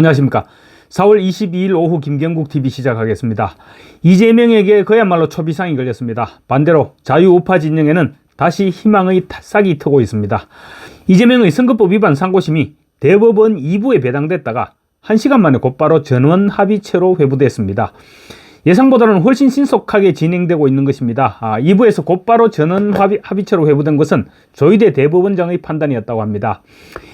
안녕하십니까. 4월 22일 오후 김경국TV 시작하겠습니다. 이재명에게 그야말로 초비상이 걸렸습니다. 반대로 자유우파 진영에는 다시 희망의 싹이 트고 있습니다. 이재명의 선거법 위반 상고심이 대법원 2부에 배당됐다가 1시간 만에 곧바로 전원 합의체로 회부됐습니다. 예상보다는 훨씬 신속하게 진행되고 있는 것입니다. 2부에서 곧바로 전원 합의체로 회부된 것은 조희대 대법원장의 판단이었다고 합니다.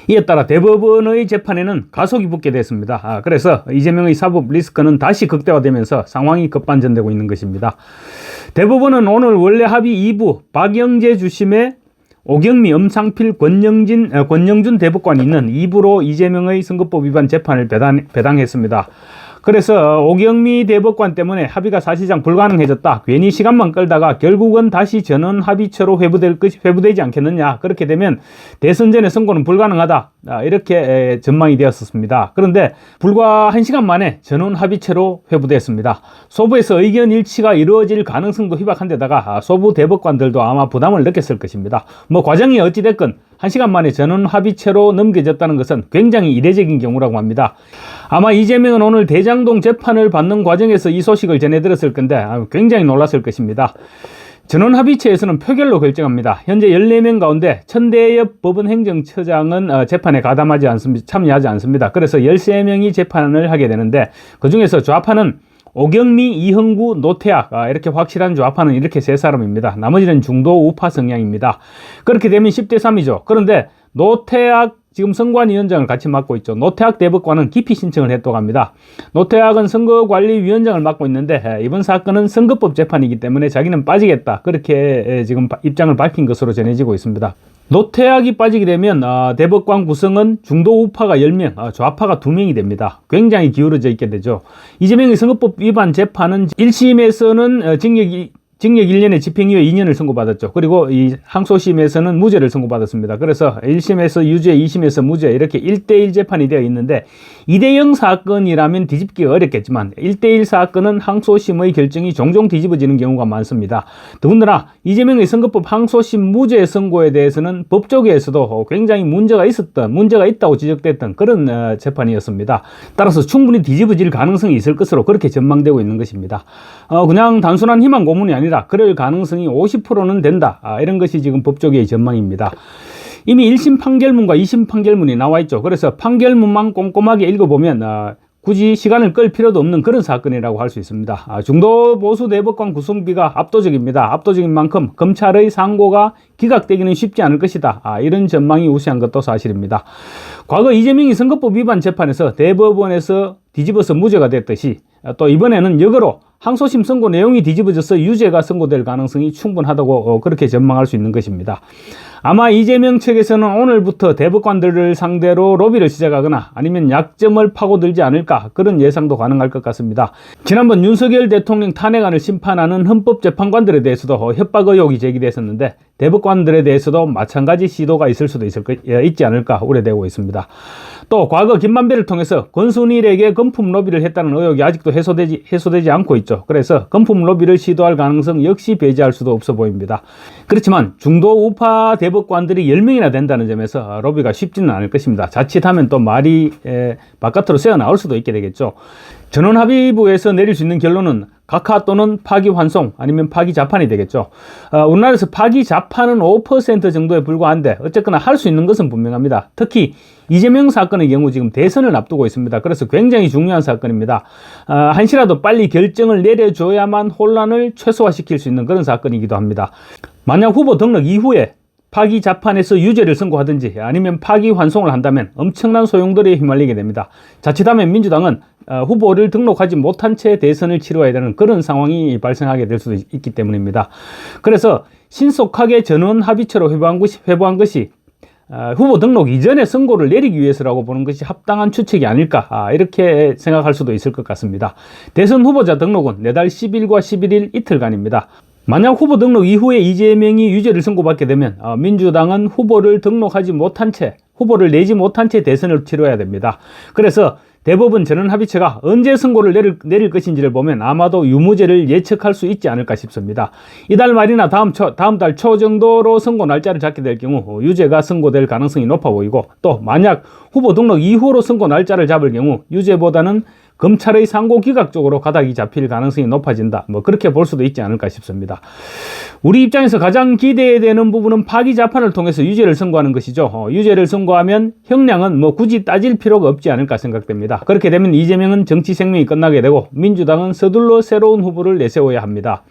이에 따라 대법원의 재판에는 가속이 붙게 됐습니다. 그래서 이재명의 사법 리스크는 다시 극대화되면서 상황이 급반전되고 있는 것입니다. 대법원은 오늘 원래 합의 2부 박영재 주심의 오경미, 엄상필, 권영준 대법관이 있는 2부로 이재명의 선거법 위반 재판을 배당했습니다. 그래서 오경미 대법관 때문에 합의가 사실상 불가능해졌다. 괜히 시간만 끌다가 결국은 다시 전원 합의체로 회부되지 않겠느냐. 그렇게 되면 대선 전에 선고는 불가능하다. 이렇게 전망이 되었습니다. 그런데 불과 1시간 만에 전원 합의체로 회부됐습니다. 소부에서 의견 일치가 이루어질 가능성도 희박한 데다가 소부 대법관들도 아마 부담을 느꼈을 것입니다. 과정이 어찌됐건 1시간 만에 전원 합의체로 넘겨졌다는 것은 굉장히 이례적인 경우라고 합니다. 아마 이재명은 오늘 대장동 재판을 받는 과정에서 이 소식을 전해들었을 건데 굉장히 놀랐을 것입니다. 전원 합의체에서는 표결로 결정합니다. 현재 14명 가운데 천대엽 법원행정처장은 재판에 참여하지 않습니다. 그래서 13명이 재판을 하게 되는데 그중에서 좌파는 오경미, 이흥구, 노태악 이렇게 확실한 좌파는 이렇게 세 사람입니다. 나머지는 중도 우파 성향입니다. 그렇게 되면 10대 3이죠. 그런데 노태악 지금 선관위원장을 같이 맡고 있죠. 노태악 대법관은 기피 신청을 했다고 합니다. 노태악은 선거관리위원장을 맡고 있는데 이번 사건은 선거법 재판이기 때문에 자기는 빠지겠다. 그렇게 지금 입장을 밝힌 것으로 전해지고 있습니다. 노태악이 빠지게 되면 대법관 구성은 중도 우파가 10명, 좌파가 2명이 됩니다. 굉장히 기울어져 있게 되죠. 이재명의 선거법 위반 재판은 1심에서는 징역 1년에 집행유예 2년을 선고받았죠. 그리고 이 항소심에서는 무죄를 선고받았습니다. 그래서 1심에서 유죄, 2심에서 무죄 이렇게 1대1 재판이 되어 있는데 2대0 사건이라면 뒤집기가 어렵겠지만 1대1 사건은 항소심의 결정이 종종 뒤집어지는 경우가 많습니다. 더군다나 이재명의 선거법 항소심 무죄 선고에 대해서는 법조계에서도 굉장히 문제가 있다고 지적됐던 그런 재판이었습니다. 따라서 충분히 뒤집어질 가능성이 있을 것으로 그렇게 전망되고 있는 것입니다. 그냥 단순한 희망 고문이 아니라 그럴 가능성이 50%는 된다. 이런 것이 지금 법조계의 전망입니다. 이미 1심 판결문과 2심 판결문이 나와 있죠. 그래서 판결문만 꼼꼼하게 읽어보면 굳이 시간을 끌 필요도 없는 그런 사건이라고 할 수 있습니다. 중도 보수 대법관 구성비가 압도적입니다. 압도적인 만큼 검찰의 상고가 기각되기는 쉽지 않을 것이다. 이런 전망이 우세한 것도 사실입니다. 과거 이재명이 선거법 위반 재판에서 대법원에서 뒤집어서 무죄가 됐듯이 또 이번에는 역으로 항소심 선고 내용이 뒤집어져서 유죄가 선고될 가능성이 충분하다고 그렇게 전망할 수 있는 것입니다. 아마 이재명 측에서는 오늘부터 대법관들을 상대로 로비를 시작하거나 아니면 약점을 파고들지 않을까 그런 예상도 가능할 것 같습니다. 지난번 윤석열 대통령 탄핵안을 심판하는 헌법재판관들에 대해서도 협박 의혹이 제기됐었는데 대법관들에 대해서도 마찬가지 시도가 있을 수도 있지 않을까 우려되고 있습니다. 또 과거 김만배를 통해서 권순일에게 금품 로비를 했다는 의혹이 아직도 해소되지 않고 있죠. 그래서 금품 로비를 시도할 가능성 역시 배제할 수도 없어 보입니다. 그렇지만 중도 우파 대법관들이 10명이나 된다는 점에서 로비가 쉽지는 않을 것입니다. 자칫하면 또 말이 바깥으로 새어나올 수도 있게 되겠죠. 전원합의부에서 내릴 수 있는 결론은 각하 또는 파기환송 아니면 파기자판이 되겠죠. 우리나라에서 파기자판은 5% 정도에 불과한데 어쨌거나 할 수 있는 것은 분명합니다. 특히 이재명 사건의 경우 지금 대선을 앞두고 있습니다. 그래서 굉장히 중요한 사건입니다. 한시라도 빨리 결정을 내려줘야만 혼란을 최소화시킬 수 있는 그런 사건이기도 합니다. 만약 후보 등록 이후에 파기자판에서 유죄를 선고하든지 아니면 파기환송을 한다면 엄청난 소용돌이에 휘말리게 됩니다. 자칫하면 민주당은 후보를 등록하지 못한 채 대선을 치러야 되는 그런 상황이 발생하게 될 수도 있기 때문입니다. 그래서 신속하게 전원 합의체로 회부한 것이 후보 등록 이전에 선고를 내리기 위해서라고 보는 것이 합당한 추측이 아닐까 이렇게 생각할 수도 있을 것 같습니다. 대선 후보자 등록은 내달 10일과 11일 이틀간입니다. 만약 후보 등록 이후에 이재명이 유죄를 선고받게 되면 민주당은 후보를 내지 못한 채 대선을 치러야 됩니다. 그래서 대법원 전원합의체가 언제 선고를 내릴 것인지를 보면 아마도 유무죄를 예측할 수 있지 않을까 싶습니다. 이달 말이나 다음 달 초 정도로 선고 날짜를 잡게 될 경우 유죄가 선고될 가능성이 높아 보이고, 또 만약 후보 등록 이후로 선고 날짜를 잡을 경우 유죄보다는 검찰의 상고 기각 쪽으로 가닥이 잡힐 가능성이 높아진다, 그렇게 볼 수도 있지 않을까 싶습니다. 우리 입장에서 가장 기대되는 부분은 파기 재판을 통해서 유죄를 선고하는 것이죠. 유죄를 선고하면 형량은 굳이 따질 필요가 없지 않을까 생각됩니다. 그렇게 되면 이재명은 정치 생명이 끝나게 되고 민주당은 서둘러 새로운 후보를 내세워야 합니다.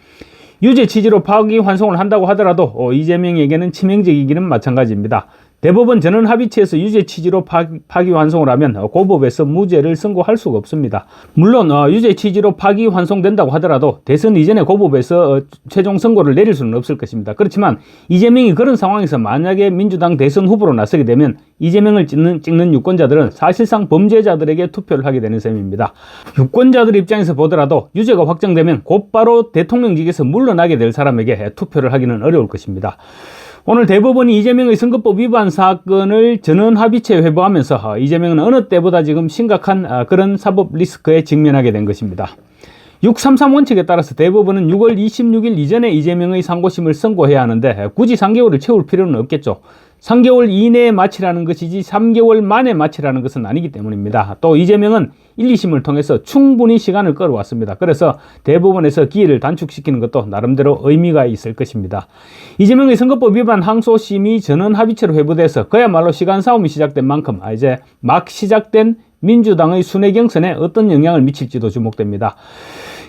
유죄 취지로 파기 환송을 한다고 하더라도 이재명에게는 치명적이기는 마찬가지입니다. 대법원 전원합의체에서 유죄 취지로 파기 환송을 하면 고법에서 무죄를 선고할 수가 없습니다. 물론 유죄 취지로 파기 환송된다고 하더라도 대선 이전에 고법에서 최종 선고를 내릴 수는 없을 것입니다. 그렇지만 이재명이 그런 상황에서 만약에 민주당 대선 후보로 나서게 되면 이재명을 찍는 유권자들은 사실상 범죄자들에게 투표를 하게 되는 셈입니다. 유권자들 입장에서 보더라도 유죄가 확정되면 곧바로 대통령직에서 물러나게 될 사람에게 투표를 하기는 어려울 것입니다. 오늘 대법원이 이재명의 선거법 위반 사건을 전원합의체에 회부하면서 이재명은 어느 때보다 지금 심각한 그런 사법 리스크에 직면하게 된 것입니다. 633 원칙에 따라서 대법원은 6월 26일 이전에 이재명의 상고심을 선고해야 하는데 굳이 3개월을 채울 필요는 없겠죠. 3개월 이내에 마치라는 것이지 3개월 만에 마치라는 것은 아니기 때문입니다. 또 이재명은 1, 2심을 통해서 충분히 시간을 끌어왔습니다. 그래서 대법원에서 기일을 단축시키는 것도 나름대로 의미가 있을 것입니다. 이재명의 선거법 위반 항소심이 전원합의체로 회부돼서 그야말로 시간 싸움이 시작된 만큼 이제 막 시작된 민주당의 순회 경선에 어떤 영향을 미칠지도 주목됩니다.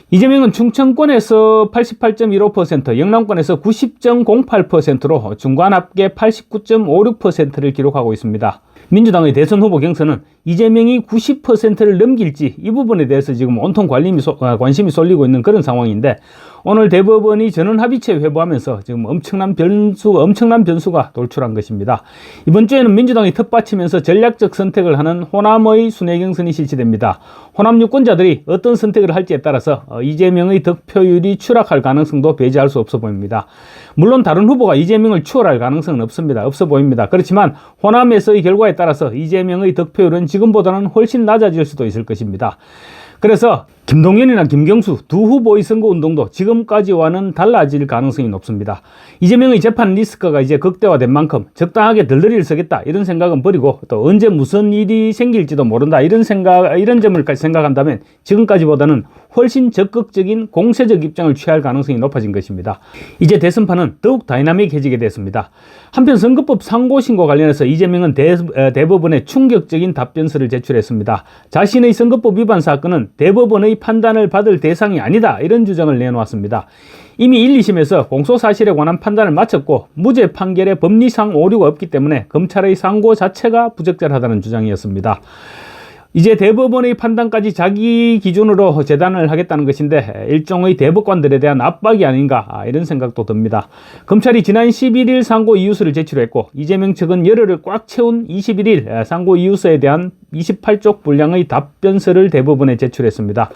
이재명은 충청권에서 88.15%, 영남권에서 90.08%로 중간 합계 89.56%를 기록하고 있습니다. 민주당의 대선 후보 경선은 이재명이 90%를 넘길지 이 부분에 대해서 지금 온통 관심이 쏠리고 있는 그런 상황인데, 오늘 대법원이 전원합의체 회부하면서 지금 엄청난 변수가 돌출한 것입니다. 이번 주에는 민주당이 텃밭이면서 전략적 선택을 하는 호남의 순회 경선이 실시됩니다. 호남 유권자들이 어떤 선택을 할지에 따라서 이재명의 득표율이 추락할 가능성도 배제할 수 없어 보입니다. 물론 다른 후보가 이재명을 추월할 가능성은 없어 보입니다. 그렇지만 호남에서의 결과에 따라서 이재명의 득표율은 지금보다는 훨씬 낮아질 수도 있을 것입니다. 그래서 김동연이나 김경수 두 후보의 선거운동도 지금까지와는 달라질 가능성이 높습니다. 이재명의 재판 리스크가 이제 극대화된 만큼 적당하게 들러리를 쓰겠다 이런 생각은 버리고, 또 언제 무슨 일이 생길지도 모른다 이런 점을까지 생각한다면 지금까지보다는 훨씬 적극적인 공세적 입장을 취할 가능성이 높아진 것입니다. 이제 대선판은 더욱 다이나믹해지게 됐습니다. 한편 선거법 상고심과 관련해서 이재명은 대법원에 충격적인 답변서를 제출했습니다. 자신의 선거법 위반 사건은 대법원의 판단을 받을 대상이 아니다 이런 주장을 내놓았습니다. 이미 1, 2심에서 공소사실에 관한 판단을 마쳤고 무죄 판결에 법리상 오류가 없기 때문에 검찰의 상고 자체가 부적절하다는 주장이었습니다. 이제 대법원의 판단까지 자기 기준으로 재단을 하겠다는 것인데 일종의 대법관들에 대한 압박이 아닌가 이런 생각도 듭니다. 검찰이 지난 11일 상고 이유서를 제출했고 이재명 측은 열흘을 꽉 채운 21일 상고 이유서에 대한 28쪽 분량의 답변서를 대법원에 제출했습니다.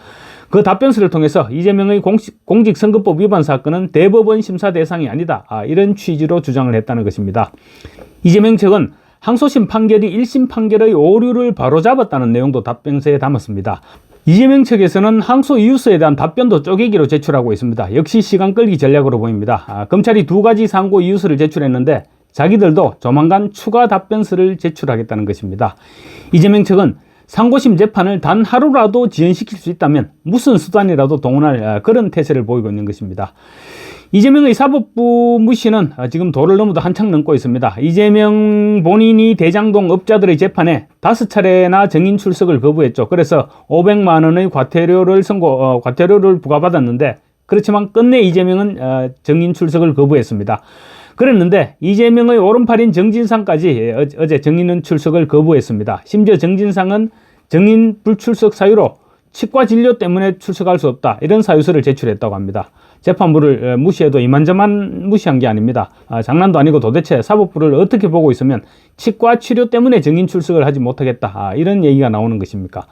그 답변서를 통해서 이재명의 공직선거법 위반 사건은 대법원 심사 대상이 아니다 이런 취지로 주장을 했다는 것입니다. 이재명 측은 항소심 판결이 1심 판결의 오류를 바로잡았다는 내용도 답변서에 담았습니다. 이재명 측에서는 항소 이유서에 대한 답변도 쪼개기로 제출하고 있습니다. 역시 시간 끌기 전략으로 보입니다. 검찰이 2가지 상고 이유서를 제출했는데 자기들도 조만간 추가 답변서를 제출하겠다는 것입니다. 이재명 측은 상고심 재판을 단 하루라도 지연시킬 수 있다면 무슨 수단이라도 동원할 그런 태세를 보이고 있는 것입니다. 이재명의 사법부 무시는 지금 도를 넘어도 한창 넘고 있습니다. 이재명 본인이 대장동 업자들의 재판에 5차례나 증인 출석을 거부했죠. 그래서 500만 원의 과태료를 부과받았는데, 그렇지만 끝내 이재명은 증인 출석을 거부했습니다. 그랬는데 이재명의 오른팔인 정진상까지 어제 증인 출석을 거부했습니다. 심지어 정진상은 증인 불출석 사유로 치과 진료 때문에 출석할 수 없다 이런 사유서를 제출했다고 합니다. 재판부를 무시해도 이만저만 무시한 게 아닙니다. 장난도 아니고 도대체 사법부를 어떻게 보고 있으면 치과 치료 때문에 증인 출석을 하지 못하겠다 이런 얘기가 나오는 것입니까?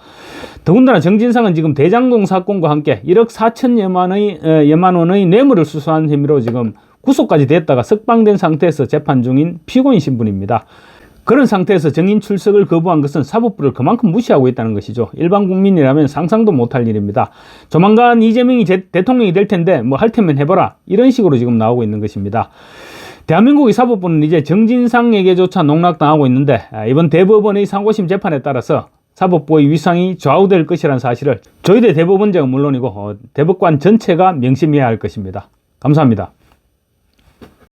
더군다나 정진상은 지금 대장동 사건과 함께 1억 4천여만 원의 뇌물을 수수한 혐의로 지금 구속까지 됐다가 석방된 상태에서 재판 중인 피고인 신분입니다. 그런 상태에서 정인 출석을 거부한 것은 사법부를 그만큼 무시하고 있다는 것이죠. 일반 국민이라면 상상도 못할 일입니다. 조만간 이재명이 대통령이 될 텐데 뭐 할 테면 해봐라, 이런 식으로 지금 나오고 있는 것입니다. 대한민국의 사법부는 이제 정진상에게조차 농락당하고 있는데, 이번 대법원의 상고심 재판에 따라서 사법부의 위상이 좌우될 것이라는 사실을 조희대 대법원장은 물론이고 대법관 전체가 명심해야 할 것입니다. 감사합니다.